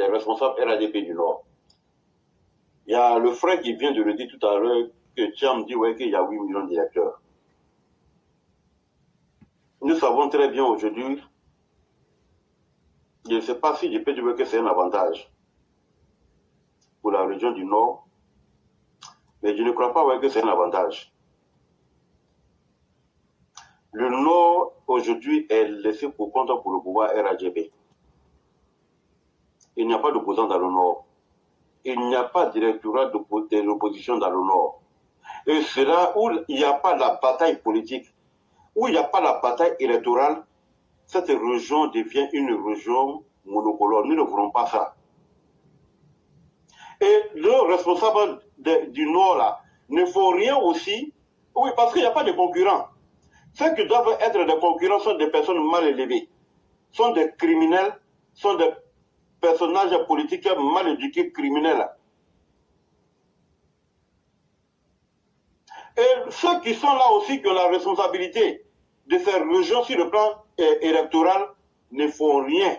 des responsables RADP du Nord. Il y a le frère qui vient de le dire tout à l'heure, que Thiam dit ouais, qu'il y a 8 millions d'électeurs. Nous savons très bien aujourd'hui, je ne sais pas si je peux dire que c'est un avantage pour la région du Nord, mais je ne crois pas que c'est un avantage. Le Nord, aujourd'hui, est laissé pour compte pour le pouvoir RADP. Il n'y a pas d'opposant dans le Nord. Il n'y a pas de directorat de l'opposition dans le Nord. Et c'est là où il n'y a pas la bataille politique, où il n'y a pas la bataille électorale, cette région devient une région monocolore. Nous ne voulons pas ça. Et le responsable du Nord, là, ne faut rien aussi, oui, parce qu'il n'y a pas de concurrents. Ceux qui doivent être des concurrents sont des personnes mal élevées, sont des criminels, sont des personnages politiques mal éduqués, criminels. Et ceux qui sont là aussi, qui ont la responsabilité de ces régions sur le plan électoral, ne font rien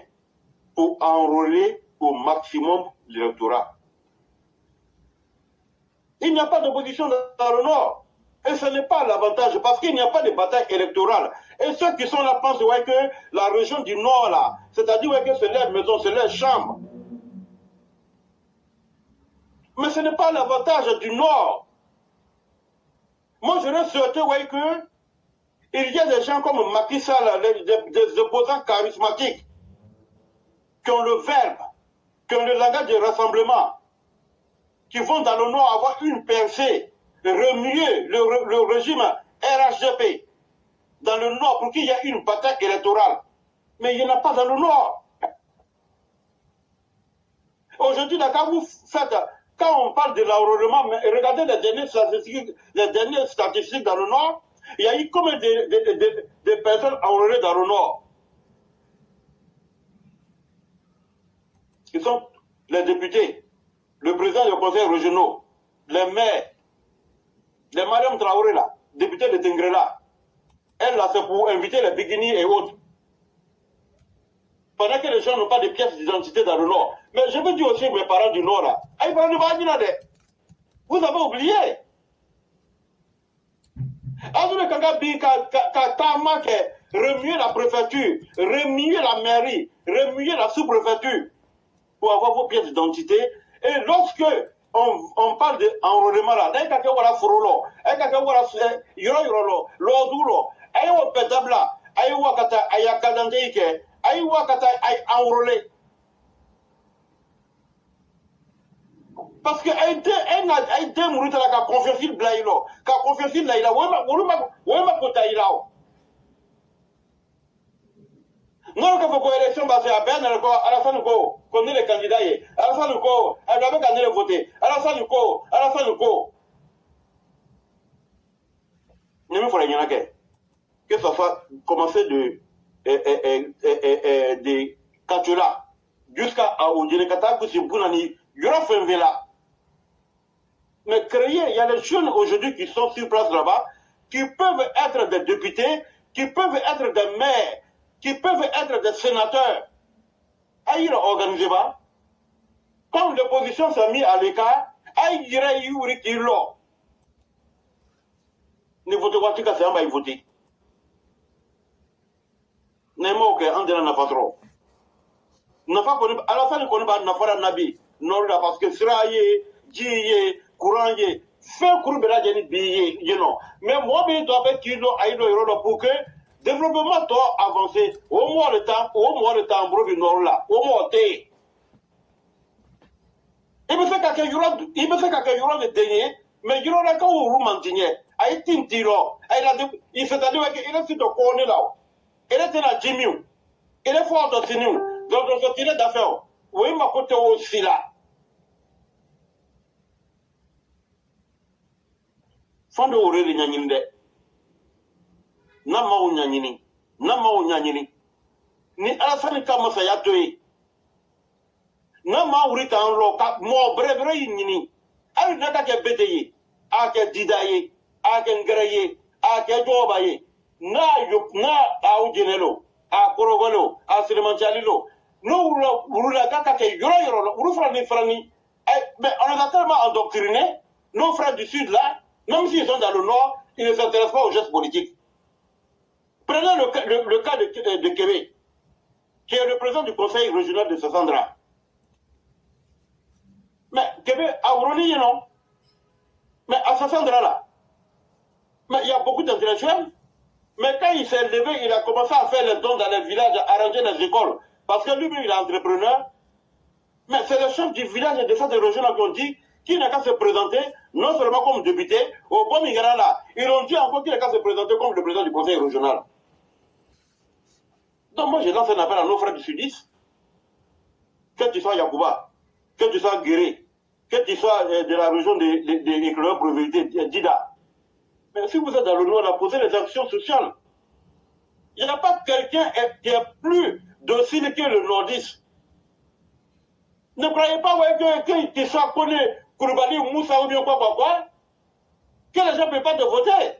pour enrôler au maximum l'électorat. Il n'y a pas d'opposition dans le Nord. Et ce n'est pas l'avantage, parce qu'il n'y a pas de bataille électorale. Et ceux qui sont là pensent ouais, que la région du Nord, là, c'est-à-dire ouais, que c'est leur maison, c'est leur chambre. Mais ce n'est pas l'avantage du Nord. Moi, je ne souhaite ouais, que il y a des gens comme Macky Sall, des opposants charismatiques, qui ont le verbe, qui ont le langage de rassemblement, qui vont dans le Nord avoir une percée, remuer le régime RHDP dans le Nord pour qu'il y ait une bataille électorale. Mais il n'y en a pas dans le Nord. Aujourd'hui, quand vous faites, quand on parle de l'enrôlement, regardez les dernières statistiques dans le Nord, il y a eu combien de personnes enrôlées dans le Nord? Qui sont les députés, le président des conseils régionaux, les maires, les Mariam Traoré là, députés de Tengrela. Elle là, c'est pour inviter les Bikini et autres. Pendant que les gens n'ont pas de pièces d'identité dans le Nord. Mais je veux dire aussi mes parents du Nord là. Vous avez oublié. Remuer la préfecture, remuer la mairie, remuer la sous-préfecture pour avoir vos pièces d'identité. Et lorsque on parle d'enrôlement là, parce que elle a été mourue dans la confiance il blaïlo, la confiance il blaïlo, non, que faut élection basée à Ben, Alassane Ko, connaît les candidats, Alassane Ko, elle doit gagner le voter, Alassane Ko, il me faut les Yanakais. Que ça soit commencé de Katola jusqu'à Oudjélekata, que c'est Bounani, il y aura fait un véla. Mais créer, il y a des jeunes aujourd'hui qui sont sur place là-bas, qui peuvent être des députés, qui peuvent être des maires, qui peuvent être des sénateurs. Aïe, organisé pas. Comme l'opposition s'est mise à l'écart, aïe, irait y qui l'ont. Ne votez pas, c'est un bail voté. N'est-ce pas, on dirait n'a pas trop. N'a pas connu, à la fin, on connaît pas, n'a pas nabi. Non, là, parce que seraye, djiye, couranye, fait courbe là, j'ai dit, non. Mais moi, je dois faire qu'il aille pour que développement doit avancer. Au moins le temps, bro, du nord là, au moins t'es. Il me fait qu'il y aura de dernier, mais il y aura qu'un roulement digné. Aïe, tintiro. Il s'est dit qu'il est sur le corner là. Il était là, Jimmy. Il est fort de signer. Donc, on se tirait d'affaires. Oui, ma côté aussi là. Fond Aurélie Nyaninde. Nama Nyanyini. Ni Alassane Kamasa Yatoe. Nama Urita en loca, mo brevre yini. Ali nata ke beteye, ake didaye, ake ngraye, ake jobaye. Na aujenelo, a korogolo, a silimanchalilo. nous, mais on les a tellement endoctrinés, nos frères du Sud là, même s'ils sont dans le Nord, ils ne s'intéressent pas aux gestes politiques. Prenez le cas de Québec, qui est le président du conseil régional de Sassandra. Mais Québec, à Ouroni, non. Mais à Sassandra là, mais il y a beaucoup d'intellectuels. Mais quand il s'est levé, il a commencé à faire les dons dans les villages, à arranger les écoles. Parce que lui, il est entrepreneur. Mais c'est le chef du village et de cette région-là qui ont dit qu'il n'a qu'à se présenter, non seulement comme député, au bon Migara là. Ils ont dit encore qu'il n'a qu'à se présenter comme le président du conseil régional. Donc moi, je lance un appel à nos frères du Sudiste. Que tu sois Yacouba, que tu sois Guéré, que tu sois de la région des éclaireurs propriétés, d'Ida. Mais si vous êtes dans le Nord, là, posez les actions sociales. Il n'y a pas quelqu'un qui est plus docile que le nordiste. Ne croyez pas que tu sois connu, Kouroubali ou Moussa ou bien quoi, que les gens ne peuvent pas te voter.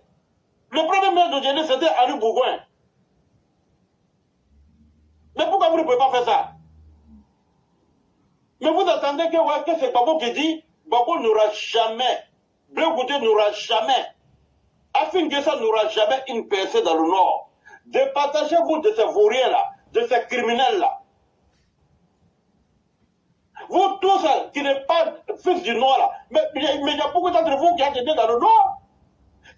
Le premier maire de Djéné, c'était Annie Bourgoin. Mais pourquoi vous ne pouvez pas faire ça? Mais vous attendez que c'est Babo qui dit, Babo n'aura jamais, Bleu Goûté n'aura jamais, Afin que ça n'aura jamais une percée dans le Nord. Départagez-vous de ces vauriens-là, de ces criminels-là. Vous tous qui n'êtes pas fils du Nord, là, mais il y a beaucoup d'entre vous qui ont été dans le Nord,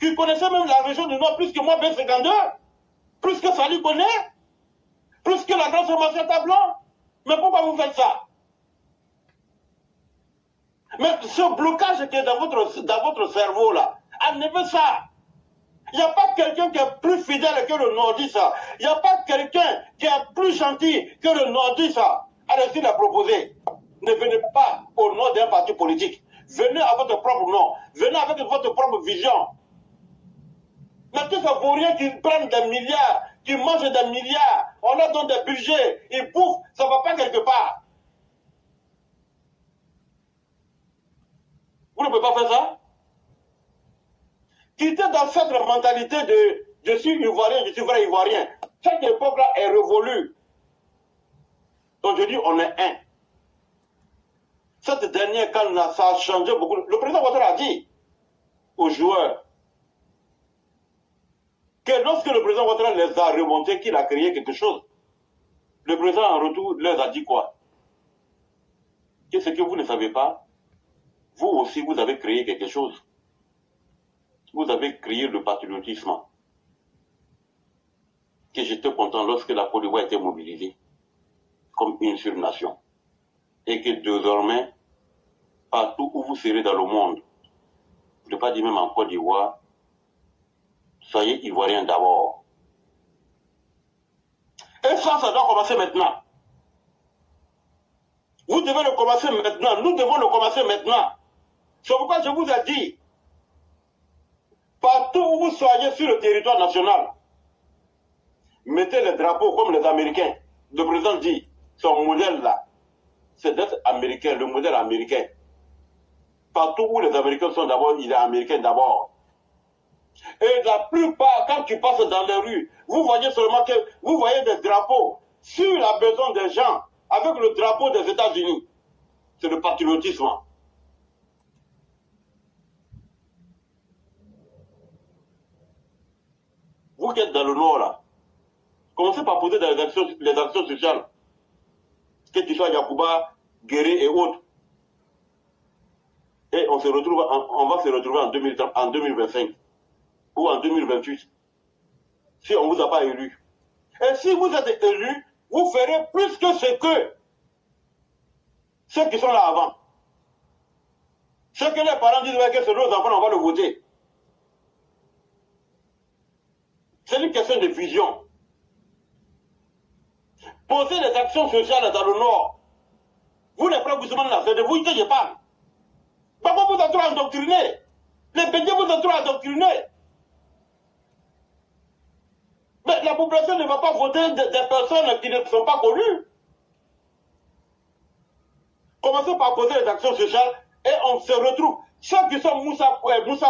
qui connaissaient même la région du Nord plus que moi, B52, plus que Sali connaît, plus que la grande formation Tablon. Mais pourquoi vous faites ça? Mais ce blocage qui est dans votre cerveau là, enlevez ça. Il n'y a pas quelqu'un qui est plus fidèle que le nordiste. Il n'y a pas quelqu'un qui est plus gentil que le nordiste. Allez-y la proposer. Ne venez pas au nom d'un parti politique. Venez à votre propre nom. Venez avec votre propre vision. Mais tous ces vauriens qui prennent des milliards, qui mangent des milliards, on leur donne des budgets, ils bouffent, ça ne va pas quelque part. Vous ne pouvez pas faire ça? Quittez dans cette mentalité de je suis ivoirien, je suis vrai ivoirien. Cette époque-là est révolue. Donc je dis on est un. Cette dernière, quand ça a changé beaucoup, le président Ouattara a dit aux joueurs que lorsque le président Ouattara les a remontés, qu'il a créé quelque chose, le président en retour leur a dit quoi? Que ce que vous ne savez pas, vous aussi vous avez créé quelque chose. Vous avez créé le patriotisme. Que j'étais content lorsque la Côte d'Ivoire était mobilisée comme une seule nation. Et que désormais, partout où vous serez dans le monde, je ne peux pas dire même en Côte d'Ivoire, soyez Ivoiriens d'abord. Et ça doit commencer maintenant. Vous devez le commencer maintenant. Nous devons le commencer maintenant. C'est pourquoi je vous ai dit, partout où vous soyez sur le territoire national, mettez les drapeaux comme les Américains. Le président dit, son modèle là, c'est d'être américain, le modèle américain. Partout où les Américains sont d'abord, il est américain d'abord. Et la plupart, quand tu passes dans les rues, vous voyez seulement que vous voyez des drapeaux sur la maison des gens avec le drapeau des États-Unis. C'est le patriotisme. Vous qui êtes dans le Nord là, commencez par poser les actions sociales. Que tu sois Yacouba, Guéré et autres. Et on va se retrouver en 2025 ou en 2028 si on ne vous a pas élu. Et si vous êtes élu, vous ferez plus que ceux qui sont là avant. Ce que les parents disent que c'est nos enfants, on va le voter. C'est une question de vision. Posez des actions sociales dans le Nord. Vous les frères Goussouman là, c'est de vous que je parle. Papa vous a trop endoctriné. Les Bédiens vous ont trop endoctriné. Mais la population ne va pas voter des personnes qui ne sont pas connues. Commencez par poser les actions sociales et on se retrouve. Ceux qui sont Moussa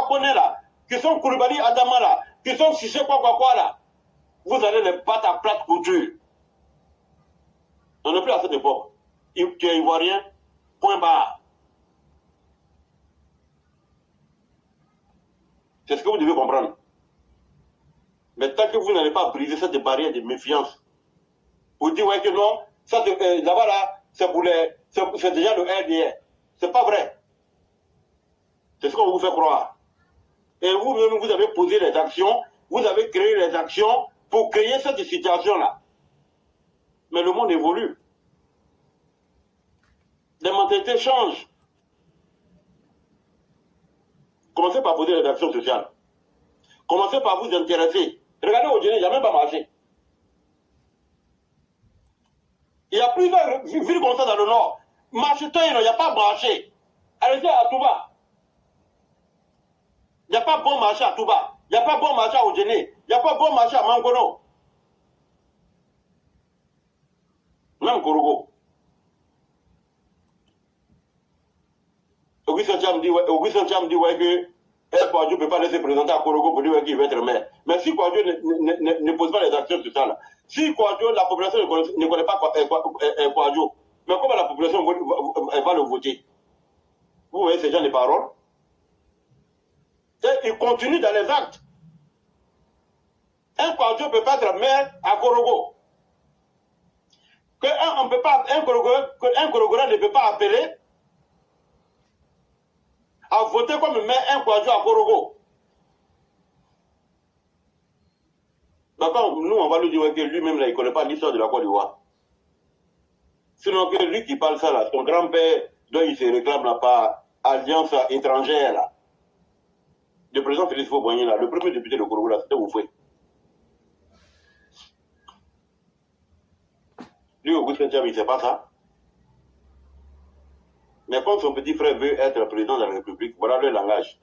Kone là, qui sont Kouroubali Adama là, qui sont Sissé quoi là, vous allez les battre à plate couture. On n'est plus à cette époque. Tu es ivoirien, point barre. C'est ce que vous devez comprendre. Mais tant que vous n'allez pas briser cette barrière de méfiance, vous dites ouais que non, ça là-bas là, c'est pour c'est déjà le RDR. C'est pas vrai. C'est ce qu'on vous fait croire. Et vous-même, vous avez posé les actions, vous avez créé les actions pour créer cette situation-là. Mais le monde évolue. Les mentalités changent. Commencez par poser les actions sociales. Commencez par vous intéresser. Regardez au Guinée, il n'y a même pas marché. Il y a plusieurs villes comme ça dans le nord. Marcheton, il n'y a pas marché. Allez-y à Touba. Il n'y a pas bon marché à Touba. Il n'y a pas bon marché au Guinée. Il n'y a pas bon marché à Mangono. Même Korogo. Augustin Thiam dit ouais, que Kouadjo ne peut pas laisser présenter à Korogo pour dire qu'il veut être maire. Mais si Kouadjo ne pose pas les actions sur ça, là, si Kouadjo, la population ne connaît pas Kouadjo, mais comment la population va le voter? Vous voyez ces gens de paroles? Et ils continuent dans les actes. Un Kouadjo ne peut pas être maire à Korogo. Un Korogoran ne peut pas appeler à voter comme maire un Kouadjo à Korogo. D'accord, nous on va lui dire que lui-même là, il ne connaît pas l'histoire de la Côte d'Ivoire. Sinon que lui qui parle ça là, son grand-père, dont il se réclame là par alliance étrangère là. Le président Félix Faure-Boigny là, le premier député de Korogo là, c'était Oufoué. Lui, Augustin Thiam, il ne sait pas ça. Mais comme son petit frère veut être président de la République, voilà le langage.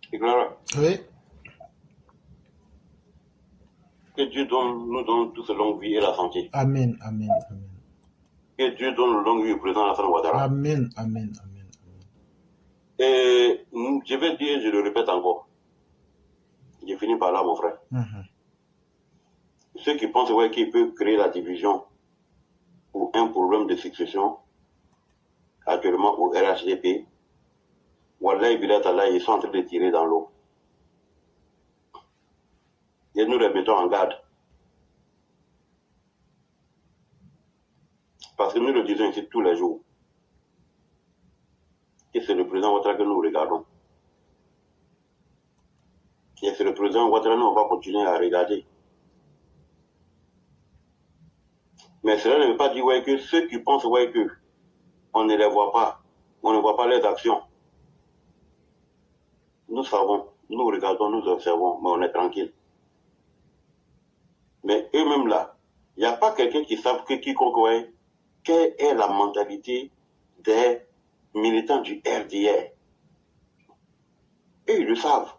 C'est clair? Oui. Que Dieu nous donne toute longue vie et la santé. Amen, amen, amen. Que Dieu donne longue vie au président Alassane Ouattara. Amen, amen, amen. Et je vais dire, je le répète encore. J'ai fini par là, mon frère. Ceux qui pensent ouais, qu'ils peuvent créer la division ou un problème de succession, actuellement au RHDP, Wallahi Bilatala, ils sont en train de tirer dans l'eau. Et nous les mettons en garde. Parce que nous le disons ici tous les jours. Et c'est le président Ouattara que nous regardons. Et c'est le président Ouattara, nous on va continuer à regarder. Mais cela ne veut pas dire ouais, que ceux qui pensent ouais, que on ne les voit pas, on ne voit pas leurs actions. Nous savons, nous regardons, nous observons, mais on est tranquille. Mais eux-mêmes là, il n'y a pas quelqu'un qui sache que quiconque ouais, quelle est la mentalité des militants du RDR. Eux, ils le savent.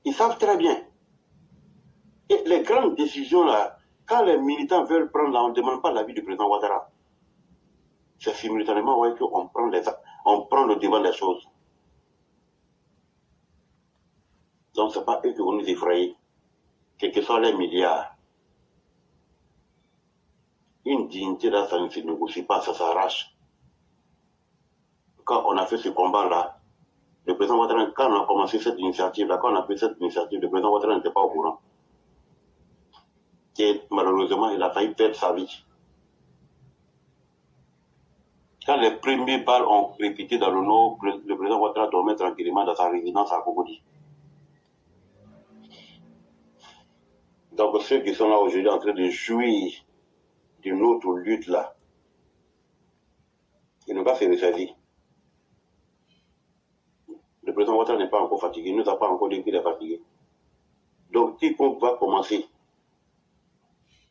Ils savent très bien. Et les grandes décisions là, quand les militants veulent prendre là, on ne demande pas l'avis du président Ouattara. C'est simultanément ouais, qu'on prend le devant des choses. Donc ce n'est pas eux qui vont nous effrayer. Quels que soient les milliards. Une dignité là, ça ne se négocie pas, ça s'arrache. Quand on a fait ce combat-là, le président Ouattara, quand on a commencé cette initiative-là, quand on a fait cette initiative, le président Ouattara n'était pas au courant. Et malheureusement, il a failli perdre sa vie. Quand les premiers balles ont répété dans le nord, le président Ouattara dormait tranquillement dans sa résidence à Cocody. Donc ceux qui sont là aujourd'hui en train de jouir d'une autre lutte là, ils n'ont pas fait ressaisir. Le président Ouattara n'est pas encore fatigué, il ne nous a pas encore dit qu'il est fatigué. Donc quiconque va commencer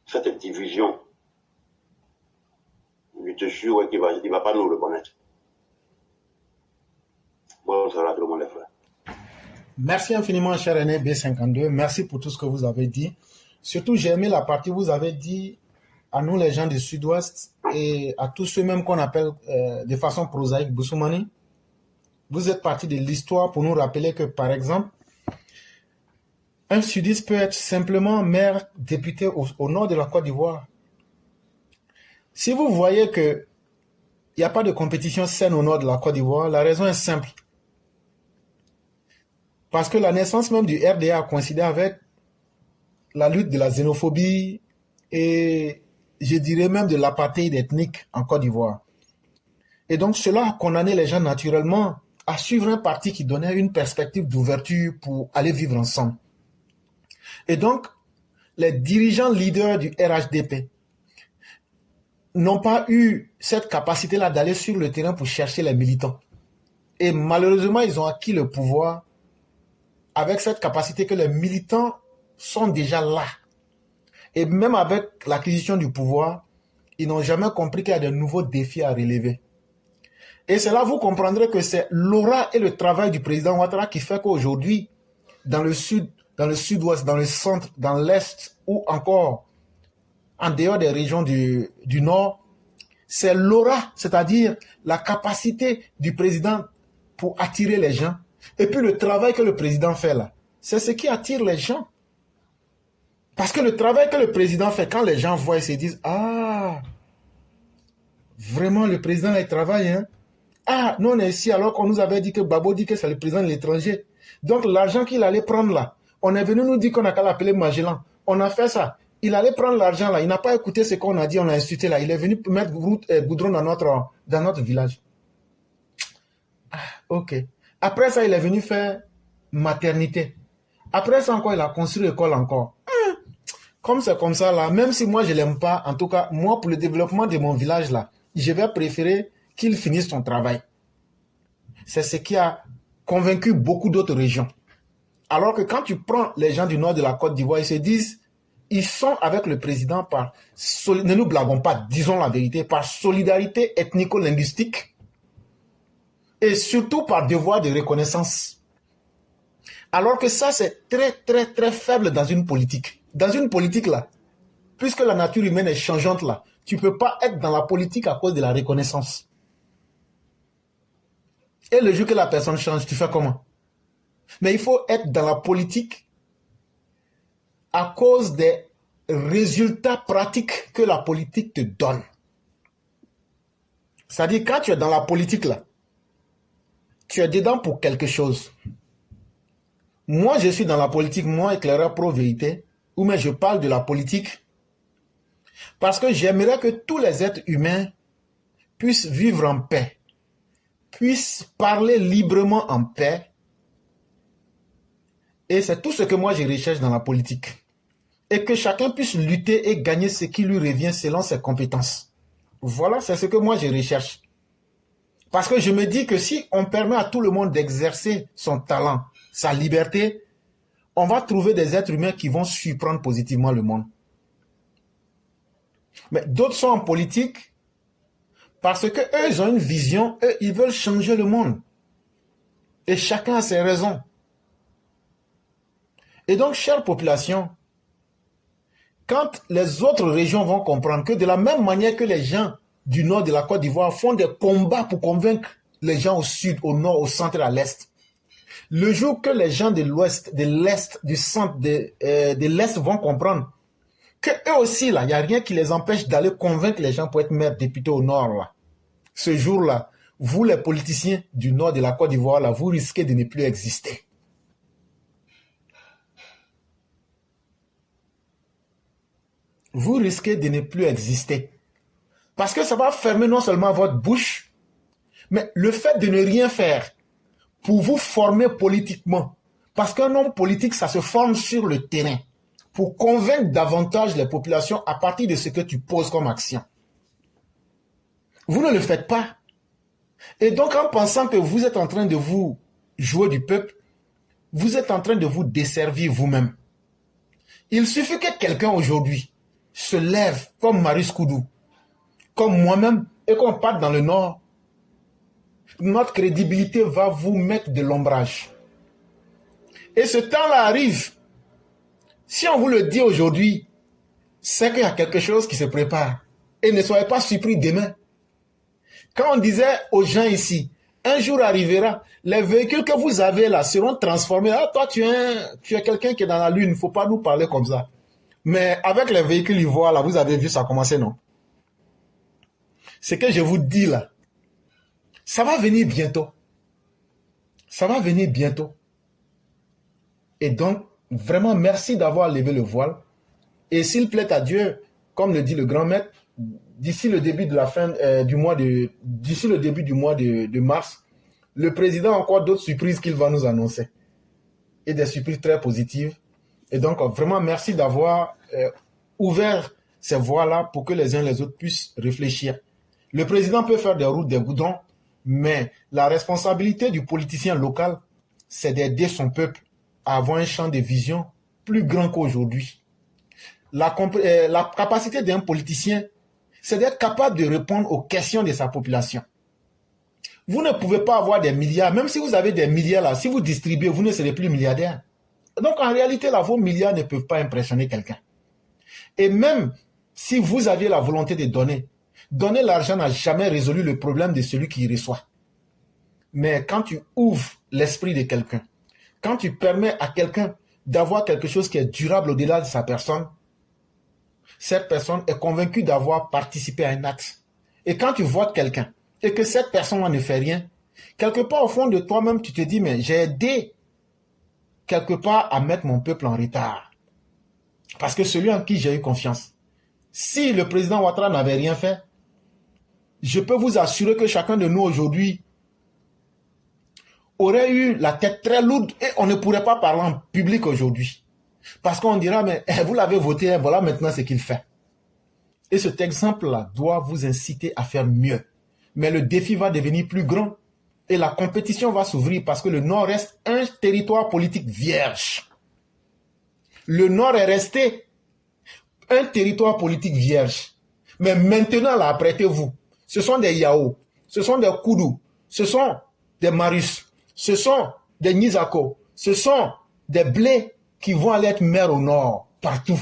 cette division, je te jure qu'il ne va pas nous reconnaître. Bonsoir à tout le monde les frères. Merci infiniment, cher René B52. Merci pour tout ce que vous avez dit. Surtout, j'ai aimé la partie où vous avez dit à nous, les gens du Sud-Ouest, et à tous ceux même qu'on appelle de façon prosaïque, vous êtes parti de l'histoire pour nous rappeler que, par exemple, Un sudiste peut être simplement maire, député au nord de la Côte d'Ivoire. Si vous voyez qu'il n'y a pas de compétition saine au nord de la Côte d'Ivoire, la raison est simple. Parce que la naissance même du RDA a coïncidé avec la lutte de la xénophobie et je dirais même de l'apartheid ethnique en Côte d'Ivoire. Et donc cela a condamné les gens naturellement à suivre un parti qui donnait une perspective d'ouverture pour aller vivre ensemble. Et donc, les dirigeants leaders du RHDP n'ont pas eu cette capacité-là d'aller sur le terrain pour chercher les militants. Et malheureusement, ils ont acquis le pouvoir avec cette capacité que les militants sont déjà là. Et même avec l'acquisition du pouvoir, ils n'ont jamais compris qu'il y a de nouveaux défis à relever. Et c'est là vous comprendrez que c'est l'aura et le travail du président Ouattara qui fait qu'aujourd'hui, dans le sud, dans le sud-ouest, dans le centre, dans l'est ou encore en dehors des régions du nord, c'est l'aura, c'est-à-dire la capacité du président pour attirer les gens. Et puis le travail que le président fait là, c'est ce qui attire les gens. Parce que le travail que le président fait, quand les gens voient, ils se disent, ah, vraiment le président là, il travaille, hein? Ah, nous on est ici alors qu'on nous avait dit que Babo dit que c'est le président de l'étranger. Donc l'argent qu'il allait prendre là, on est venu nous dire qu'on a qu'à l'appeler Magellan. On a fait ça. Il allait prendre l'argent là, il n'a pas écouté ce qu'on a dit, on a insulté là. Il est venu mettre goudron dans notre village. Ah, ok. Après ça, il est venu faire maternité. Après ça encore, il a construit l'école encore. Comme c'est comme ça là, même si moi je l'aime pas, en tout cas, moi pour le développement de mon village là, je vais préférer qu'il finisse son travail. C'est ce qui a convaincu beaucoup d'autres régions. Alors que quand tu prends les gens du nord de la Côte d'Ivoire, ils se disent, ils sont avec le président par, ne nous blaguons pas, disons la vérité, par solidarité ethnico-linguistique et surtout par devoir de reconnaissance. Alors que ça, c'est très, très, très faible dans une politique. Dans une politique là, puisque la nature humaine est changeante là, tu ne peux pas être dans la politique à cause de la reconnaissance. Et le jour que la personne change, tu fais comment? Mais il faut être dans la politique à cause des résultats pratiques que la politique te donne. C'est-à-dire, quand tu es dans la politique là, tu es dedans pour quelque chose. Moi, je suis dans la politique, moi, éclaireur pro-vérité, ou mais je parle de la politique parce que j'aimerais que tous les êtres humains puissent vivre en paix, puissent parler librement en paix. Et c'est tout ce que moi je recherche dans la politique. Et que chacun puisse lutter et gagner ce qui lui revient selon ses compétences. Voilà, c'est ce que moi je recherche. Parce que je me dis que si on permet à tout le monde d'exercer son talent, sa liberté, on va trouver des êtres humains qui vont surprendre positivement le monde. Mais d'autres sont en politique parce que eux, ils ont une vision, eux, ils veulent changer le monde. Et chacun a ses raisons. Et donc, chère population, quand les autres régions vont comprendre que de la même manière que les gens du nord de la Côte d'Ivoire font des combats pour convaincre les gens au sud, au nord, au centre et à l'est, le jour que les gens de l'ouest, de l'est, du centre, de l'est vont comprendre que eux aussi, là, il n'y a rien qui les empêche d'aller convaincre les gens pour être maire député au nord, là. Ce jour-là, vous, les politiciens du nord de la Côte d'Ivoire, là, vous risquez de ne plus exister. Vous risquez de ne plus exister. Parce que ça va fermer non seulement votre bouche, mais le fait de ne rien faire pour vous former politiquement. Parce qu'un homme politique, ça se forme sur le terrain pour convaincre davantage les populations à partir de ce que tu poses comme action. Vous ne le faites pas. Et donc, en pensant que vous êtes en train de vous jouer du peuple, vous êtes en train de vous desservir vous-même. Il suffit que quelqu'un aujourd'hui se lève comme Marius Koudou, comme moi-même, et qu'on parte dans le nord. Notre crédibilité va vous mettre de l'ombrage. Et ce temps-là arrive. Si on vous le dit aujourd'hui, c'est qu'il y a quelque chose qui se prépare. Et ne soyez pas surpris demain. Quand on disait aux gens ici, Un jour arrivera, les véhicules que vous avez là seront transformés. Ah, toi, tu es quelqu'un qui est dans la lune, il ne faut pas nous parler comme ça. Mais avec les véhicules ivoires, là, vous avez vu ça commencer, non? Ce que je vous dis là, ça va venir bientôt. Ça va venir bientôt. Et donc, vraiment, merci d'avoir levé le voile. Et s'il plaît à Dieu, comme le dit le grand maître, d'ici le début de la fin du mois de mars, le président a encore d'autres surprises qu'il va nous annoncer. Et des surprises très positives. Et donc, vraiment, merci d'avoir ouvert ces voies-là pour que les uns et les autres puissent réfléchir. Le président peut faire des routes, des goudrons, mais la responsabilité du politicien local, c'est d'aider son peuple à avoir un champ de vision plus grand qu'aujourd'hui. La capacité d'un politicien, c'est d'être capable de répondre aux questions de sa population. Vous ne pouvez pas avoir des milliards, même si vous avez des milliards là, si vous distribuez, vous ne serez plus milliardaire. Donc en réalité, là, vos milliards ne peuvent pas impressionner quelqu'un. Et même si vous aviez la volonté de donner l'argent n'a jamais résolu le problème de celui qui reçoit. Mais quand tu ouvres l'esprit de quelqu'un, quand tu permets à quelqu'un d'avoir quelque chose qui est durable au-delà de sa personne, cette personne est convaincue d'avoir participé à un acte. Et quand tu vois quelqu'un et que cette personne ne fait rien, quelque part au fond de toi-même, tu te dis, mais j'ai aidé quelque part à mettre mon peuple en retard. Parce que celui en qui j'ai eu confiance. Si le président Ouattara n'avait rien fait, je peux vous assurer que chacun de nous aujourd'hui aurait eu la tête très lourde et on ne pourrait pas parler en public aujourd'hui. Parce qu'on dira, mais vous l'avez voté, voilà maintenant ce qu'il fait. Et cet exemple-là doit vous inciter à faire mieux. Mais le défi va devenir plus grand et la compétition va s'ouvrir parce que le Nord reste un territoire politique vierge. Le Nord est resté un territoire politique vierge. Mais maintenant, là, apprêtez-vous. Ce sont des Yao, ce sont des Koudou, ce sont des Marus, ce sont des Nizako, ce sont des blés qui vont aller être maires au Nord, partout.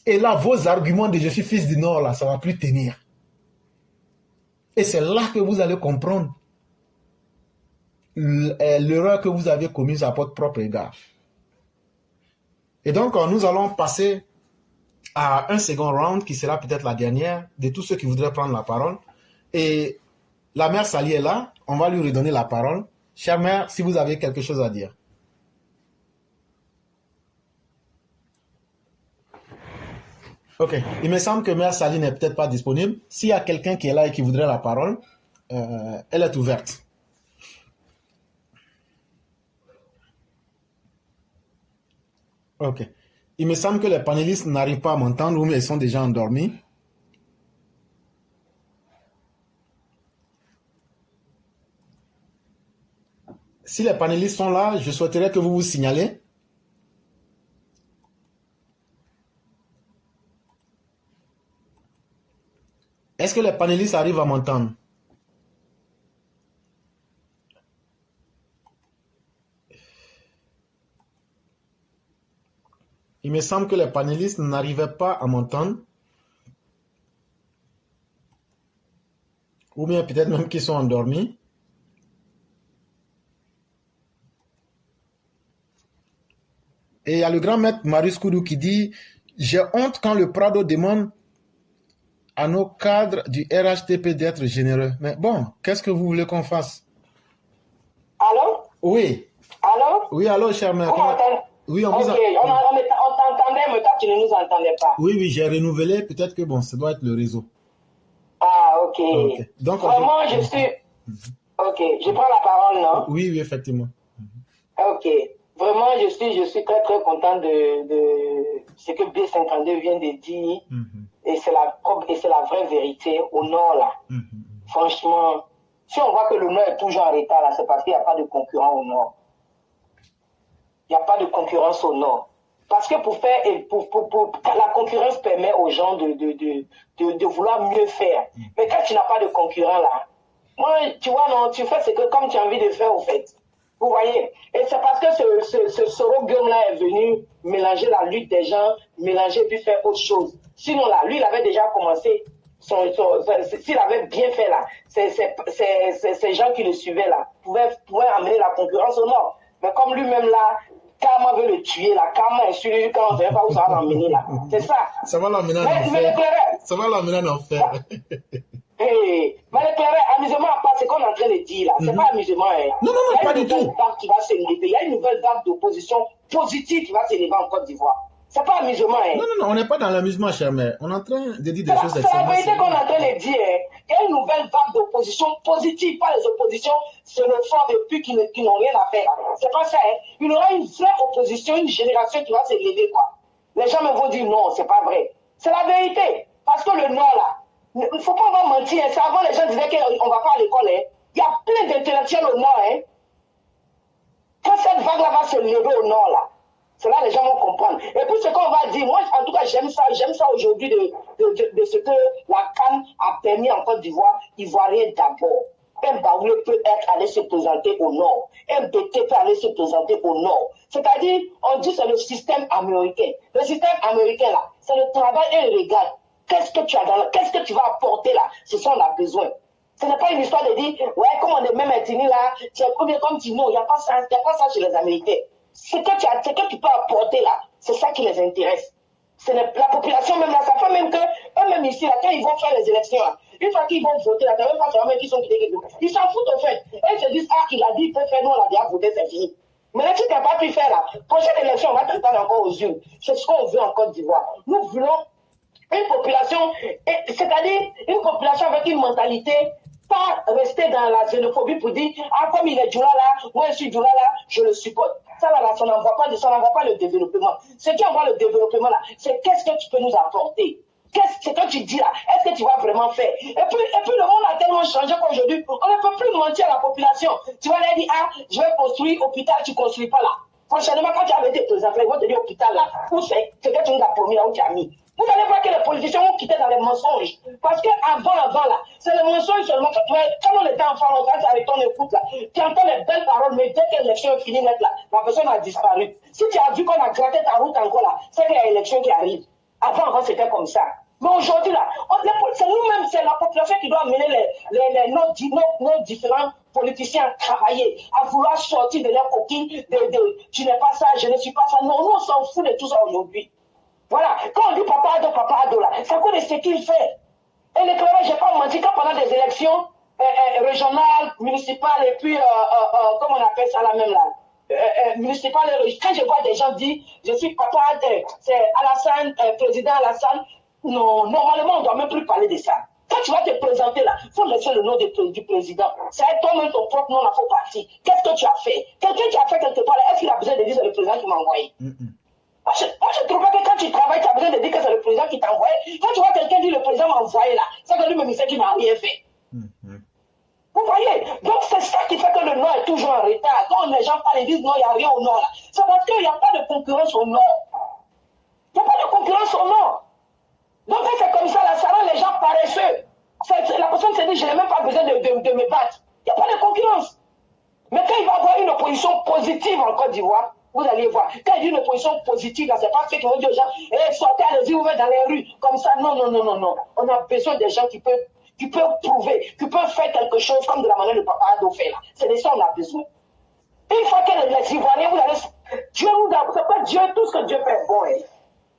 Et là, vos arguments de « je suis fils du Nord », là, ça ne va plus tenir. Et c'est là que vous allez comprendre l'erreur que vous avez commise à votre propre égard. Et donc, nous allons passer à un second round qui sera peut-être la dernière de tous ceux qui voudraient prendre la parole. Et la mère Sali est là, on va lui redonner la parole. Chère mère, si vous avez quelque chose à dire. Ok, il me semble que mère Sali n'est peut-être pas disponible. S'il y a quelqu'un qui est là et qui voudrait la parole, elle est ouverte. Ok. Il me semble que les panélistes n'arrivent pas à m'entendre ou ils sont déjà endormis. Si les panélistes sont là, je souhaiterais que vous vous signalez. Est-ce que les panélistes arrivent à m'entendre? Il me semble que les panélistes n'arrivaient pas à m'entendre. Ou bien peut-être même qu'ils sont endormis. Et il y a le grand maître Marius Koudou qui dit « J'ai honte quand le Prado demande à nos cadres du RHTP d'être généreux. » Mais bon, qu'est-ce que vous voulez qu'on fasse? Allô? Oui. Allô? Oui, allô, cher maître. Vous m'entendez? Oui, on Ok, vous a... on t'entendait, mais toi, tu ne nous entendais pas. Oui, oui, j'ai renouvelé. Peut-être que bon, ça doit être le réseau. Ah, ok. Ok. Donc, vraiment, je suis... Ok, je prends la parole, non? Oui, oui, effectivement. Ok. Vraiment, je suis très, très content de ce que B52 vient de dire. Et c'est la vraie vérité au Nord, là. Franchement, si on voit que le Nord est toujours en retard, là, c'est parce qu'il n'y a pas de concurrent au Nord. Il n'y a pas de concurrence au Nord. Parce que la concurrence permet aux gens de vouloir mieux faire. Mais quand tu n'as pas de concurrent, là, moi, tu vois, non, tu fais ce que comme tu as envie de faire, au fait. Vous voyez? Et c'est parce que ce Soro-Gueum-là est venu mélanger la lutte des gens, mélanger puis faire autre chose. Sinon, là, lui, il avait déjà commencé. s'il avait bien fait là, ces gens qui le suivaient là, pouvaient amener la concurrence au nord. Mais comme lui-même là, Karma veut le tuer là, Karma est sur lui quand on ne sait pas où ça va l'emmener là. C'est ça. Ça va l'emmener en enfer. Ça va l'emmener en enfer. Mais le clair, amusement à part ce qu'on est en train de dire là, c'est pas amusement. Hein. Non, pas du tout. Il y a une nouvelle vague qui va s'élever, il y a une nouvelle vague d'opposition positive qui va s'élever en Côte d'Ivoire. C'est pas amusement. Hein. Non, on n'est pas dans l'amusement, cher, mais on est en train de dire des choses extrêmement. C'est la vérité qu'on est en train de dire. Hein. Il y a une nouvelle vague d'opposition positive, pas les oppositions xénophobes et puis qui n'ont rien à faire. C'est pas ça. Hein. Il y aura une vraie opposition, une génération qui va s'élever, quoi. Les gens me vont dire non, c'est pas vrai. C'est la vérité. Parce que le Nord, là, il ne faut pas mentir. Hein. Avant, les gens disaient qu'on ne va pas à l'école. Hein. Il y a plein d'intellectuels au Nord. Hein. Quand cette vague-là va se lever au Nord, là, c'est là que les gens vont comprendre. Et puis ce qu'on va dire, moi en tout cas j'aime ça aujourd'hui de ce que la CAN a permis en Côte d'Ivoire. Ivoirien d'abord. Mbaoulé peut aller se présenter au Nord. MBT peut aller se présenter au Nord. C'est-à-dire, on dit que c'est le système américain. Le système américain là, c'est le travail et le regard. Qu'est-ce que tu as qu'est-ce que tu vas apporter là? C'est ça on a besoin. Ce n'est pas une histoire de dire, ouais, comme on est même intini là, tu es combien comme tu non, il n'y a pas ça chez les Américains. Ce que tu peux apporter là, c'est ça qui les intéresse. La population même là, ça fait même que eux-mêmes ici, là, quand ils vont faire les élections, là, une fois qu'ils vont voter, là, même pas seulement qu'ils sont quittés, ils s'en foutent au fait. Et ils se disent, ah, il a dit, il peut faire, nous on a déjà voté, c'est fini. Mais là, tu n'as pas pu faire là. Prochaine élection, on va t'entendre encore aux urnes. C'est ce qu'on veut en Côte d'Ivoire. Nous voulons une population, c'est-à-dire une population avec une mentalité, pas rester dans la xénophobie pour dire, ah, comme il est Djoula là, moi je suis Djoula là, je le supporte. Ça là, ça n'envoie pas le développement. Ce qui envoie le développement là, c'est qu'est-ce que tu peux nous apporter? Qu'est-ce que tu dis là? Est-ce que tu vas vraiment faire? Et puis le monde a tellement changé qu'aujourd'hui, on ne peut plus mentir à la population. Tu vas leur dire, ah, je vais construire hôpital, tu ne construis pas là. Prochainement, quand tu avais été président, ils vont te dire hôpital là. Où c'est? C'est que tu nous as promis là où tu as mis. Vous allez voir que les politiciens vont quitter dans les mensonges. Parce qu'avant là, c'est le mensonge seulement. Quand on était enfant, on va avec ton écoute là. Tu entends les belles paroles, mais dès que l'élection est finie, là, la personne a disparu. Si tu as vu qu'on a gratté ta route encore là, c'est qu'il y a l'élection qui arrive. Avant, c'était comme ça. Mais aujourd'hui là, c'est nous-mêmes, c'est la population qui doit mener nos différents politiciens à travailler, à vouloir sortir de leur coquille, tu n'es pas ça, je ne suis pas ça. Non, nous on s'en fout de tout ça aujourd'hui. Voilà, quand on dit papa ado là, c'est à cause de ce qu'il fait. Et l'éclairage, je n'ai pas menti, quand pendant des élections régionales, municipales, et puis, comment on appelle ça là même là, municipales, quand je vois des gens dire, je suis papa, c'est Alassane, président Alassane, non, normalement, on ne doit même plus parler de ça. Quand tu vas te présenter là, il faut laisser le nom du président. C'est toi-même ton propre nom, il faut partir. Qu'est-ce que tu as fait? Quelqu'un qui a fait quelque part, est-ce qu'il a besoin de dire c'est le président qui m'a envoyé? Moi, je trouve que quand tu travailles, tu as besoin de dire que c'est le président qui t'a envoyé. Quand tu vois quelqu'un dire le président m'a envoyé là, c'est que lui-même il sait qu'il n'a rien fait. Vous voyez? Donc c'est ça qui fait que le Nord est toujours en retard. Quand les gens parlent et disent non, il n'y a rien au Nord là, c'est parce qu'il n'y a pas de concurrence au Nord. Il n'y a pas de concurrence au Nord. Donc quand c'est comme ça, là, ça rend les gens paresseux. La personne se dit, je n'ai même pas besoin de me battre. Il n'y a pas de concurrence. Mais quand il va y avoir une opposition positive en Côte d'Ivoire, vous allez voir. Quand il y a une opposition positive, là, c'est pas ceux qui vont dire aux gens, sortez, allez-y, vous mettez dans les rues. Comme ça, non. On a besoin des gens qui peuvent prouver, qui peuvent faire quelque chose comme de la manière de Papa Ado fait là. C'est de ça qu'on a besoin. Une fois que les Ivoiriens, vous allez, Dieu nous a, c'est pas Dieu, tout ce que Dieu fait bon. Hein.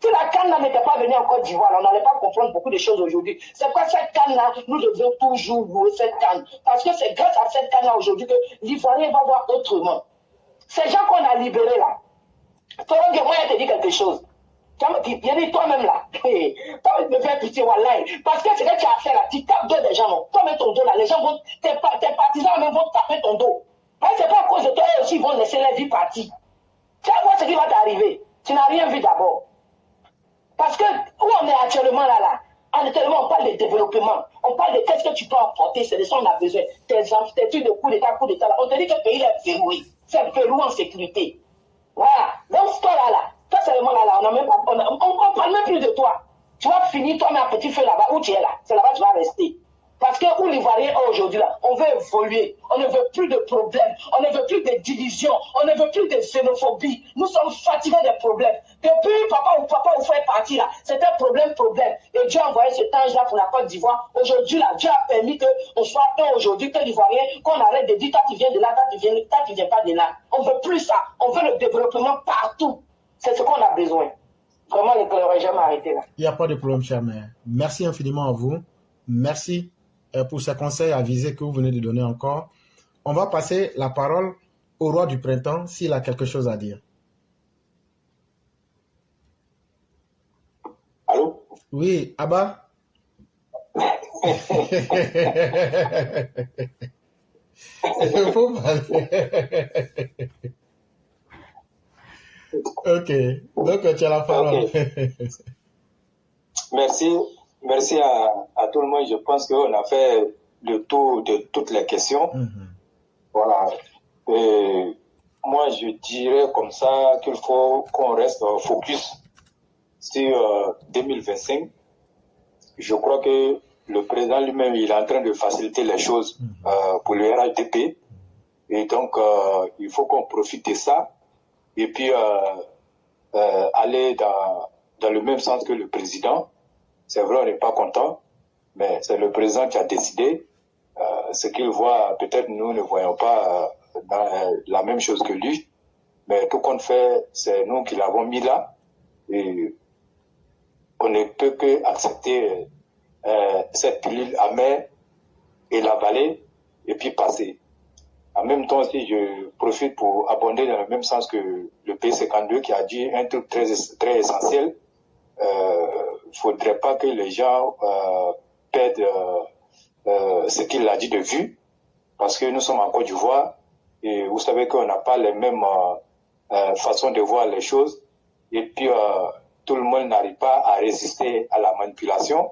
Si la canne n'était pas venue en Côte d'Ivoire, on n'allait pas comprendre beaucoup de choses aujourd'hui. C'est quoi cette canne-là? Nous devons toujours louer cette canne. Parce que c'est grâce à cette canne-là aujourd'hui que l'Ivoirien va voir autrement. Ces gens qu'on a libérés là, moi je te dis quelque chose. Il dit toi-même là, toi me fais pitié, wallahi. Parce que ce que tu as fait là, tu tapes deux des gens, non. Toi-même ton dos là, les gens vont, tes partisans même vont taper ton dos. C'est pas à cause de toi, eux aussi ils vont laisser la vie partir. Tu vas voir ce qui va t'arriver. Tu n'as rien vu d'abord. Parce que où on est actuellement là, actuellement on parle de développement. On parle de qu'est-ce que tu peux apporter, c'est de ça qu'on a besoin. Tes trucs de coup d'état, là. On te dit que le pays est verrouillé. C'est verrouillé en sécurité. Voilà. Donc toi là, toi seulement là, on parle même plus de toi. Tu vas finir toi-même un petit feu là-bas où tu es là. C'est là-bas que tu vas rester. Parce que où l'Ivoirien est aujourd'hui là, on veut évoluer, on ne veut plus de problèmes, on ne veut plus de divisions, on ne veut plus de xénophobie. Nous sommes fatigués des problèmes. Depuis papa ou frère parti là, c'était problème. Et Dieu a envoyé cet ange-là pour la Côte d'Ivoire. Aujourd'hui là, Dieu a permis qu'on soit un aujourd'hui, que l'Ivoirien, qu'on arrête de dire toi tu viens de là, toi tu viens pas de là. On veut plus ça, on veut le développement partout. C'est ce qu'on a besoin. Vraiment, le n'aurait jamais arrêté là. Il n'y a pas de problème, cher mère. Merci infiniment à vous. Merci pour ces conseils avisés que vous venez de donner encore. On va passer la parole au roi du printemps s'il a quelque chose à dire. Allô? Oui, Abba? Il faut parler. Ok, donc tu as la parole. Okay. Merci à tout le monde. Je pense qu'on a fait le tour de toutes les questions. Voilà. Et moi, je dirais comme ça qu'il faut qu'on reste focus sur 2025. Je crois que le président lui-même, il est en train de faciliter les choses pour le RHDP. Et donc, il faut qu'on profite de ça et puis aller dans le même sens que le président. C'est vrai, on n'est pas content, mais c'est le président qui a décidé. Ce qu'il voit, peut-être nous ne voyons pas la même chose que lui, mais tout compte fait, c'est nous qui l'avons mis là. Et on ne peut que accepter cette pilule amère et l'avaler et puis passer. En même temps aussi, je profite pour abonder dans le même sens que le P52 qui a dit un truc très essentiel. Il ne faudrait pas que les gens perdent ce qu'il a dit de vue, parce que nous sommes en Côte d'Ivoire et vous savez qu'on n'a pas les mêmes façons de voir les choses, et puis tout le monde n'arrive pas à résister à la manipulation,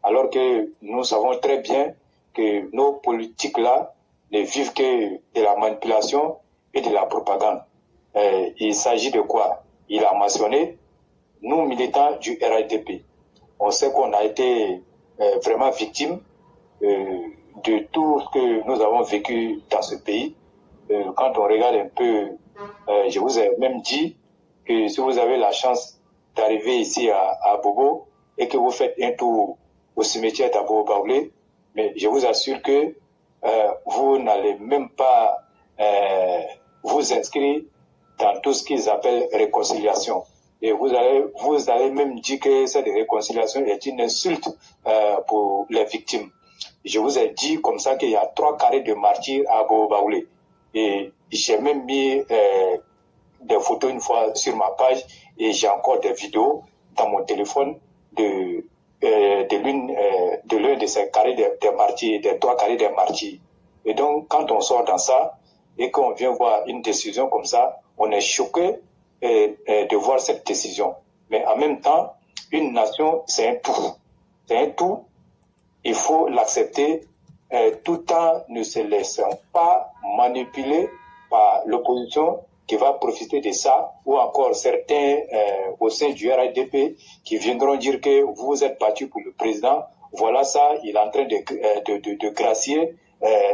alors que nous savons très bien que nos politiques là ne vivent que de la manipulation et de la propagande. Il s'agit de quoi? Il a mentionné nous militants du RHDP. On sait qu'on a été vraiment victime de tout ce que nous avons vécu dans ce pays. Quand on regarde un peu, je vous ai même dit que si vous avez la chance d'arriver ici à Bobo et que vous faites un tour au cimetière d'Abo-Baoulé, mais je vous assure que vous n'allez même pas vous inscrire dans tout ce qu'ils appellent réconciliation. Et vous allez même dire que cette réconciliation est une insulte pour les victimes. Je vous ai dit comme ça qu'il y a 3 carrés de martyrs à Abo-Baoulé. Et j'ai même mis des photos une fois sur ma page et j'ai encore des vidéos dans mon téléphone de l'un de ces carrés des martyrs, des 3 carrés des martyrs. Et donc, quand on sort dans ça et qu'on vient voir une décision comme ça, on est choqué de voir cette décision. Mais en même temps, une nation, c'est un tout. C'est un tout. Il faut l'accepter tout en ne se laissant pas manipuler par l'opposition qui va profiter de ça, ou encore certains au sein du RHDP qui viendront dire que vous êtes battu pour le président. Voilà ça, il est en train de gracier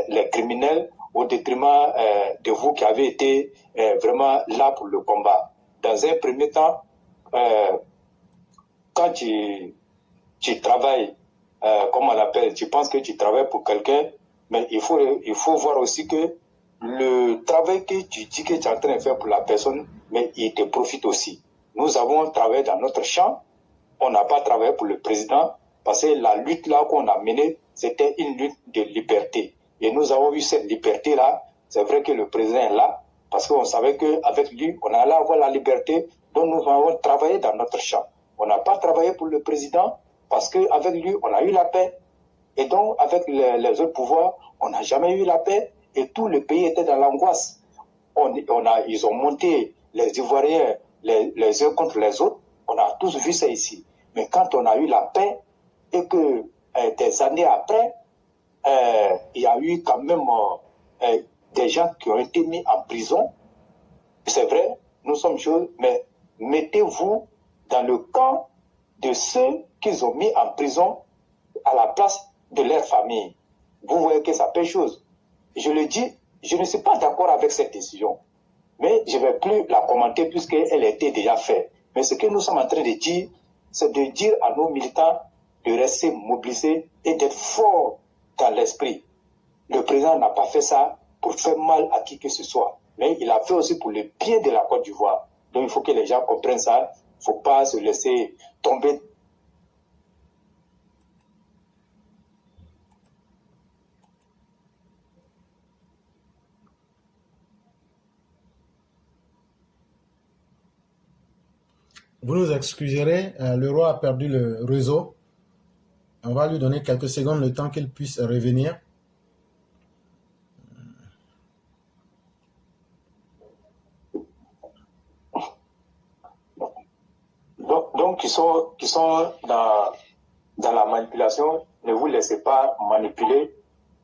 les criminels au détriment de vous qui avez été vraiment là pour le combat. Dans un premier temps, quand tu travailles, comme on l'appelle, tu penses que tu travailles pour quelqu'un, mais il faut voir aussi que le travail que tu dis que tu es en train de faire pour la personne, mais il te profite aussi. Nous avons travaillé dans notre champ, on n'a pas travaillé pour le président, parce que la lutte là qu'on a menée, c'était une lutte de liberté. Et nous avons eu cette liberté-là. C'est vrai que le président est là, parce qu'on savait qu'avec lui, on allait avoir la liberté, donc nous avons travaillé dans notre champ. On n'a pas travaillé pour le président, parce qu'avec lui, on a eu la paix. Et donc, avec les autres pouvoirs, on n'a jamais eu la paix, et tout le pays était dans l'angoisse. Ils ont monté les Ivoiriens les uns contre les autres. On a tous vu ça ici. Mais quand on a eu la paix, et que des années après, il y a eu quand même des gens qui ont été mis en prison. C'est vrai, nous sommes jeunes, mais mettez-vous dans le camp de ceux qu'ils ont mis en prison à la place de leur famille. Vous voyez que ça fait chose. Je le dis, je ne suis pas d'accord avec cette décision. Mais je ne vais plus la commenter puisqu'elle était déjà faite. Mais ce que nous sommes en train de dire, c'est de dire à nos militants de rester mobilisés et d'être forts dans l'esprit. Le président n'a pas fait ça pour faire mal à qui que ce soit. Mais il a fait aussi pour le bien de la Côte d'Ivoire. Donc il faut que les gens comprennent ça. Il ne faut pas se laisser tomber. Vous nous excuserez, le roi a perdu le réseau. On va lui donner quelques secondes le temps qu'il puisse revenir. Donc qui sont dans la manipulation, ne vous laissez pas manipuler.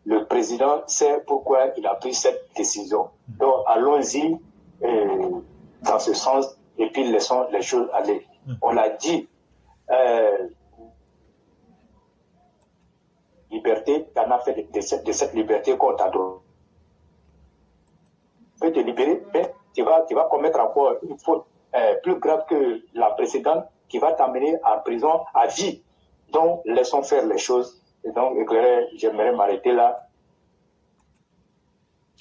Le président sait pourquoi il a pris cette décision. Donc allons-y dans ce sens et puis laissons les choses aller. On l'a dit, liberté, tu en as fait de cette liberté qu'on t'a donnée. Tu peux te libérer, mais tu vas commettre encore une faute plus grave que la précédente qui va t'amener en prison à vie. Donc, laissons faire les choses. Et donc, j'aimerais m'arrêter là.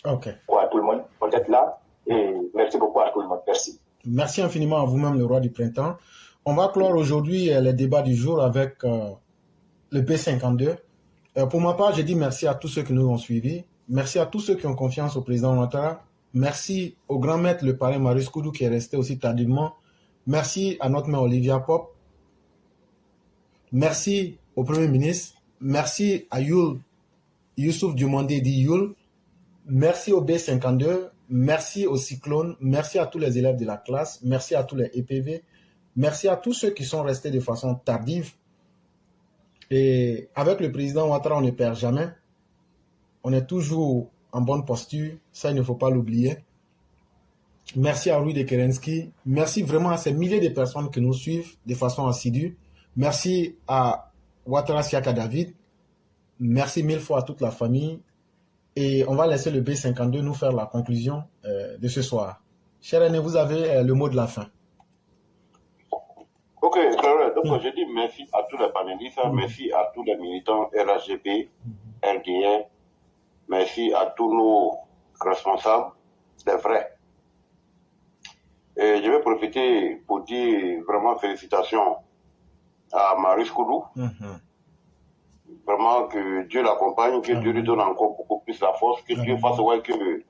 Ok. À tout le monde, peut-être là. Et merci beaucoup à tout le monde. Merci. Merci infiniment à vous-même, le roi du printemps. On va clore aujourd'hui les débats du jour avec le B52. Pour ma part, je dis merci à tous ceux qui nous ont suivis. Merci à tous ceux qui ont confiance au président Ouattara. Merci au grand maître, le parrain Marius Koudou, qui est resté aussi tardivement. Merci à notre mère Olivia Pop. Merci au Premier ministre. Merci à Youssouf Diomandé dit Youl. Merci au B52. Merci au Cyclone. Merci à tous les élèves de la classe. Merci à tous les EPV. Merci à tous ceux qui sont restés de façon tardive. Et avec le président Ouattara, on ne perd jamais. On est toujours en bonne posture. Ça, il ne faut pas l'oublier. Merci à Rui de Kerensky. Merci vraiment à ces milliers de personnes qui nous suivent de façon assidue. Merci à Ouattara Siaka David. Merci mille fois à toute la famille. Et on va laisser le B52 nous faire la conclusion de ce soir. Cher Aîné, vous avez le mot de la fin. Ok, donc je dis merci à tous les panélistes, merci à tous les militants RHGP, RDN, merci à tous nos responsables, c'est vrai. Et je vais profiter pour dire vraiment félicitations à Marius Koudou. Vraiment que Dieu l'accompagne, que Dieu lui donne encore beaucoup plus la force, que Dieu fasse voir que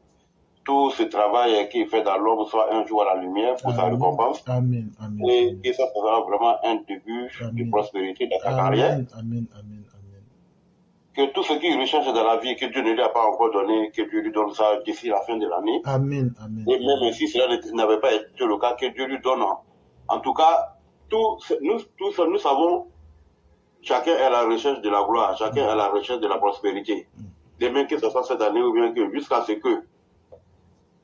tout ce travail qu'il fait dans l'ombre soit un jour à la lumière pour sa récompense. Amen. Amen. Et que ça sera vraiment un début de prospérité dans sa carrière. Amen. Que tout ce qu'il recherche dans la vie, que Dieu ne lui a pas encore donné, que Dieu lui donne ça d'ici la fin de l'année. Amen. Et même si cela n'avait pas été le cas, que Dieu lui donne. En tout cas, nous savons, chacun est à la recherche de la gloire, chacun est à la recherche de la prospérité. Demain, que ce soit cette année ou bien que jusqu'à ce que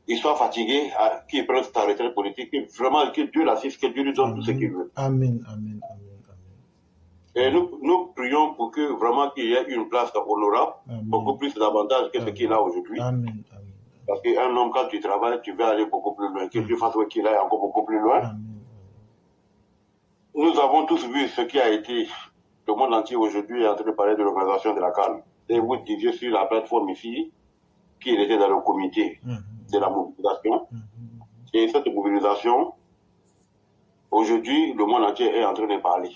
il soit fatigué, qu'il prenne sa retraite politique, vraiment que Dieu l'assiste, que Dieu lui donne tout ce qu'il veut. Amen. Et nous prions pour que vraiment qu'il y ait une place honorable, beaucoup plus d'avantages que ce qu'il a aujourd'hui. Amen. Parce qu'un homme, quand tu travailles, tu vas aller beaucoup plus loin, que Dieu fasse qu'il aille encore beaucoup plus loin. Amen. Nous avons tous vu ce qui a été, le monde entier aujourd'hui est en train de parler de l'organisation de la CAN. Et vous disiez sur la plateforme ici qu'il était dans le comité de la mobilisation. Et cette mobilisation, aujourd'hui, le monde entier est en train de parler.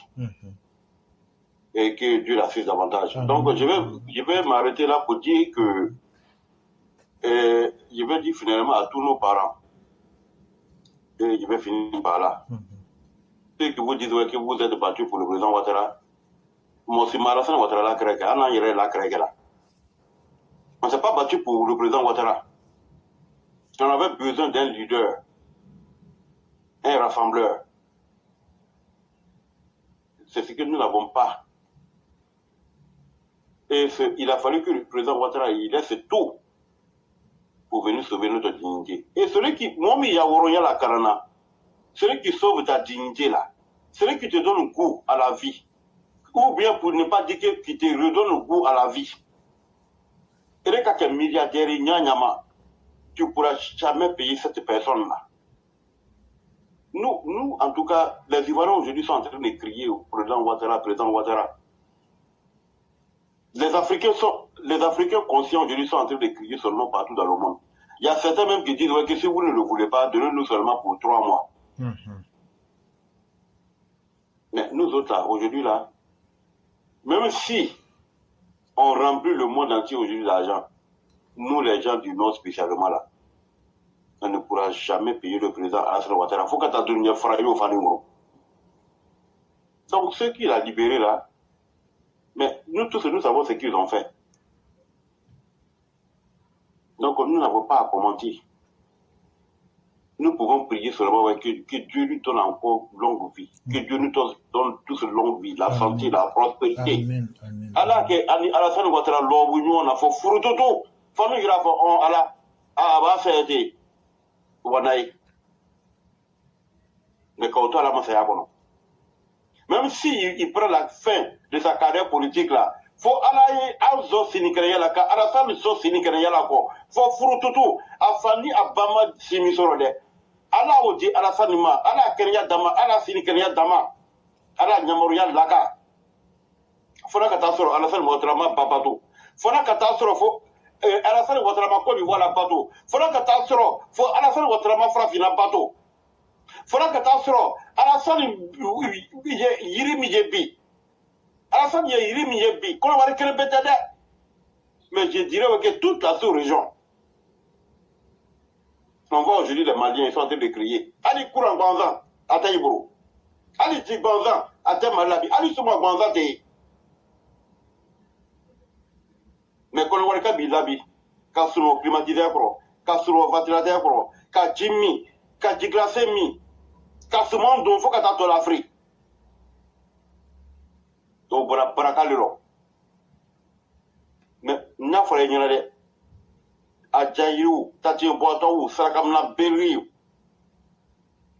Et que Dieu l'assiste davantage. Donc, je vais m'arrêter là pour dire que je vais dire finalement à tous nos parents, et je vais finir par là, ceux qui vous disent que vous êtes battus pour le président Ouattara, moi, si Marasan Ouattara la crèque, on ne s'est pas battu pour le président Ouattara. On avait besoin d'un leader, un rassembleur. C'est ce que nous n'avons pas. Et il a fallu que le président Ouattara il laisse tout pour venir sauver notre dignité. Et celui qui, celui qui sauve ta dignité là, celui qui te donne goût à la vie, ou bien pour ne pas dire qu'il te redonne le goût à la vie. Et quand tu es milliardaire, tu ne pourras jamais payer cette personne-là. Nous, en tout cas, les Ivoiriens aujourd'hui sont en train de crier au président Ouattara, Les Africains conscients aujourd'hui sont en train de crier son nom partout dans le monde. Il y a certains même qui disent ouais, que si vous ne le voulez pas, donnez-nous seulement pour 3 mois. Mais nous autres, là, aujourd'hui, là, même si on remplit le monde entier aujourd'hui d'argent, nous, les gens du Nord spécialement, là, on ne pourra jamais payer le président Alassane Ouattara. Il faut que tu aies donné frappé au Fanimoro. Donc, ceux qui l'ont libéré, là, mais nous tous, nous savons ce qu'ils ont fait. Donc, nous n'avons pas à commenter. Nous pouvons prier seulement que Dieu lui donne encore longue vie. Que Dieu nous donne tous longue vie, la santé, la prospérité. Amen. Amen. Alors que Alassane Ouattara, on a fait furutoto. Faut nous dire, on a fait Wanaï. Mais quand on a la même s'il prend la fin de sa carrière politique là, faut aller à Zosinikaya la Alassane Zosinikaya la ko, faut furututu, afani abama simisorode. Ala odi Alassane ma, ala Kenya dama, ala Sinikaya dama, ala Nyamoria laka. Fona katasoro Alassane Ouattara ma babado. Fona katasoro fo Alassane Ouattara ma ko d'Ivoire la bateau. Fona katasoro fo Alassane Ouattara ma frafina bateau. Fona katasoro Alassane yiri miyebi. Alassane yiri miyebi. Qu'on va récupérer betade. Mais je dirais que toute la sous-région. On voit aujourd'hui les Maliens, ils sont en train de crier. Ali Kouran Gwanzan, à Taïboro. Ali Tigbanzan, à Temalabi. Ali Souma Gwanzan, mais quand on voit que Bilabi, qu'à sur le climatisé, qu'à sur le ventilateur, qu'à Jimmy, qu'à Diglacé, qu'à ce monde, il faut qu'à t'attendre l'Afrique. Donc, voilà, Barakalero. Mais, n'a pas rien à dire. Adjaïou, Tati Boatou, Sarakamna Berriou.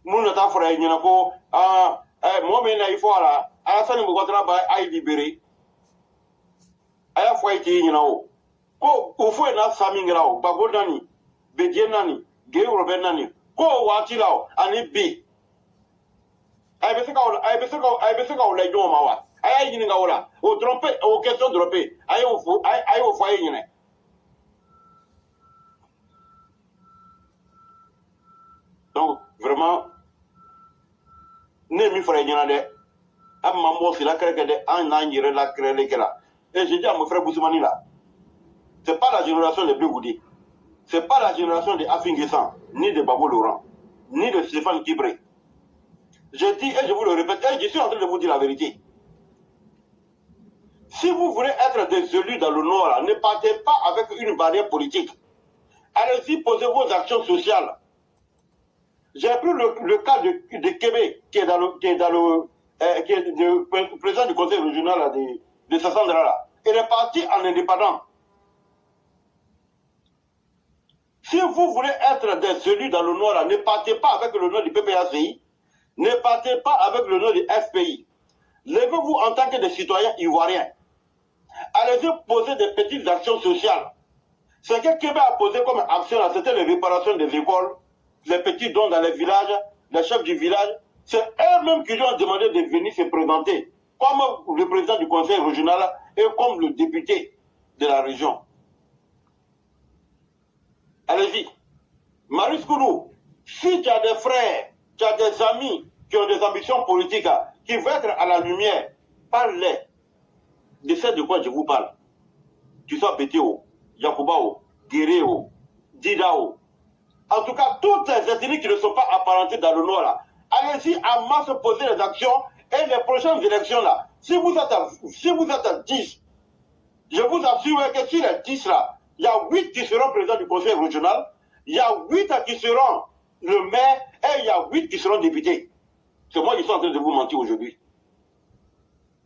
Nous ne t'en ferait rien à quoi. Ah, moi, mais il faut là. Alassane Ouattara a libéré. Aya fois été yinao ko ufo na samingrao bagodani bejenani geuro benani ko watilao ani bi ay beseka o la joma wa aya yinga wala o tromper o question dropper aya o fo yine donc vraiment ne mi fera yina de amma mo sila kreke de an na yire la krele kala. Et je dis à mon frère Boussoumani là, ce n'est pas la génération de Bleu Goudé, ce n'est pas la génération de Afinguessan, ni de Babo Laurent, ni de Stéphane Kibré. Je dis, et je vous le répète, et je suis en train de vous dire la vérité. Si vous voulez être des élus dans le Nord, là, ne partez pas avec une barrière politique. Allez-y, posez vos actions sociales. J'ai pris le cas de Québec, qui est le président du conseil régional là, de Sassandra là. Il est parti en indépendant. Si vous voulez être des élus dans le Nord, là, ne partez pas avec le nom du PPACI, ne partez pas avec le nom du FPI. Levez-vous en tant que des citoyens ivoiriens. Allez-y poser des petites actions sociales. Ce que Québec a posé comme action, c'était les réparations des écoles, les petits dons dans les villages, les chefs du village. C'est eux-mêmes qui lui ont demandé de venir se présenter comme le président du conseil régional et comme le député de la région. Allez-y. Maurice Koulou, si tu as des frères, tu as des amis qui ont des ambitions politiques, qui veulent être à la lumière, parle-les. De ce de quoi je vous parle. Tu sois Bétéo, Yakoubao, Guéréo, Didao. En tout cas, toutes les ethnies qui ne sont pas apparentées dans le Nord, là, allez-y à masse poser les actions. Et les prochaines élections là, si vous êtes à 10, je vous assure que sur les 10 là, il y a 8 qui seront présidents du conseil régional, il y a 8 qui seront le maire et il y a 8 qui seront députés. C'est moi qui suis en train de vous mentir aujourd'hui.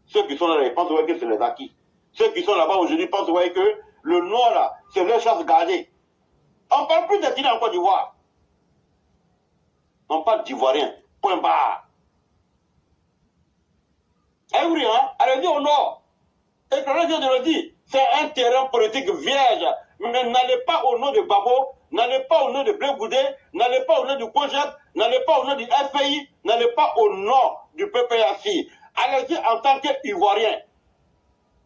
Ceux qui sont là, ils pensent que c'est les acquis. Ceux qui sont là-bas aujourd'hui pensent que le Nord là, c'est leur chasse gardée. On ne parle plus d'ethnie en Côte d'Ivoire. On parle d'Ivoiriens. Point barre. Eh oui, hein, allez-y au nord. Et quand je le dis, c'est un terrain politique vierge. Mais n'allez pas au nom de Babo, n'allez pas au nom de Blé Goudé, n'allez pas au nom du COJEP, n'allez pas au nom du FPI, n'allez pas au nom du PPAC. Allez-y en tant qu'Ivoirien.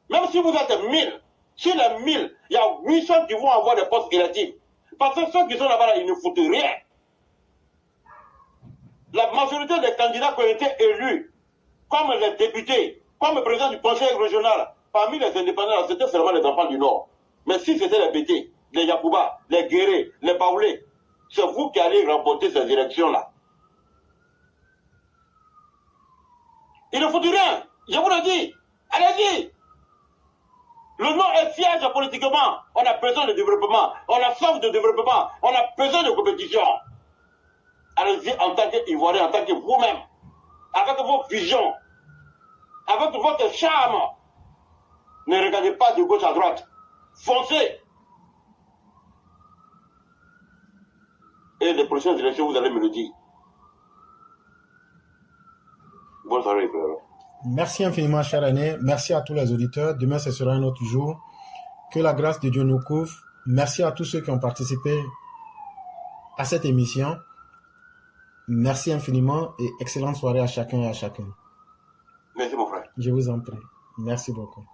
Même si vous êtes 1000, sur les 1000, il y a 800 qui vont avoir des postes électifs. Parce que ceux qui sont là-bas, ils ne foutent rien. La majorité des candidats qui ont été élus, comme les députés, comme le président du conseil régional, parmi les indépendants, c'était seulement les enfants du Nord. Mais si c'était les Bété, les Yakouba, les Guéré, les Baoulé, c'est vous qui allez remporter ces élections-là. Il ne faut rien. Je vous le dis. Allez-y. Le Nord est siège politiquement. On a besoin de développement. On a soif de développement. On a besoin de compétition. Allez-y en tant qu'Ivoirien, en tant que vous-même, avec vos visions, avec votre charme. Ne regardez pas de gauche à droite. Foncez. Et les prochaines élections, vous allez me le dire. Bonne soirée, frère. Merci infiniment, cher René. Merci à tous les auditeurs. Demain, ce sera un autre jour. Que la grâce de Dieu nous couvre. Merci à tous ceux qui ont participé à cette émission. Merci infiniment et excellente soirée à chacun et à chacune. Merci, mon frère. Je vous en prie. Merci beaucoup.